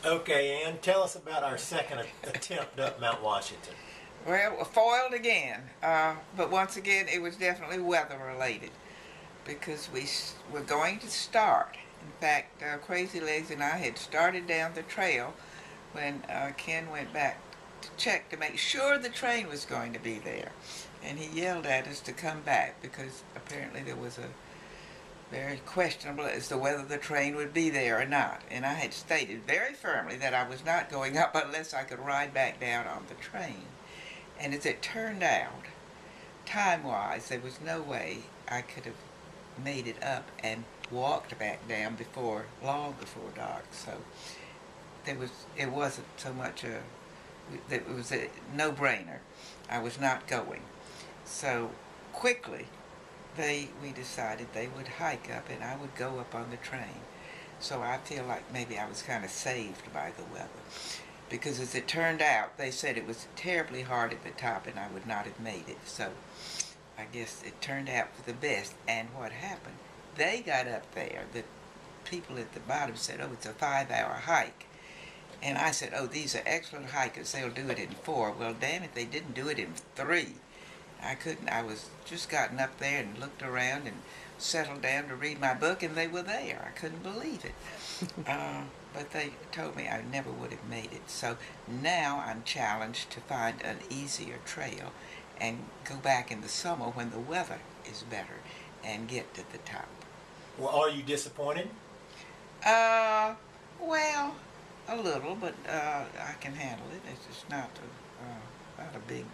Okay, Ann, tell us about our second attempt up Mount Washington. Well, foiled again, but once again it was definitely weather related because we were going to start. In fact, Crazy Legs and I had started down the trail when Ken went back to check to make sure the train was going to be there. And he yelled at us to come back because apparently there was a very questionable as to whether the train would be there or not. And I had stated very firmly that I was not going up unless I could ride back down on the train. And as it turned out, time-wise, there was no way I could have made it up and walked back down long before dark. So it wasn't so much it was a no-brainer. I was not going. So quickly, we decided they would hike up and I would go up on the train. So I feel like maybe I was kind of saved by the weather. Because as it turned out, they said it was terribly hard at the top and I would not have made it. So I guess it turned out for the best. And what happened? They got up there. The people at the bottom said, oh, it's a 5-hour hike. And I said, oh, these are excellent hikers. They'll do it in 4. Well, damn it, they didn't do it in 3. I couldn't. I was just gotten up there and looked around and settled down to read my book, and they were there. I couldn't believe it. But they told me I never would have made it. So now I'm challenged to find an easier trail and go back in the summer when the weather is better and get to the top. Well, are you disappointed? Well, a little, but I can handle it. It's just not a big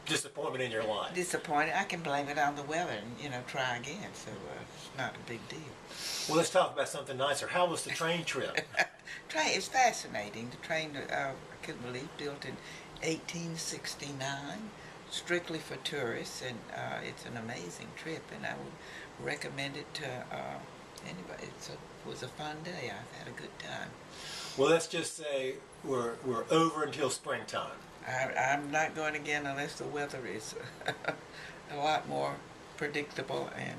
Disappointment in your life. disappointed. I can blame it on the weather and try again. So it's not a big deal. Well, let's talk about something nicer. How was the train trip? Train is fascinating. The train I couldn't believe built in 1869, strictly for tourists, and it's an amazing trip. And I would recommend it to anybody. It was a fun day. I've had a good time. Well, let's just say we're over until springtime. I'm not going again unless the weather is a lot more predictable and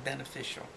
beneficial.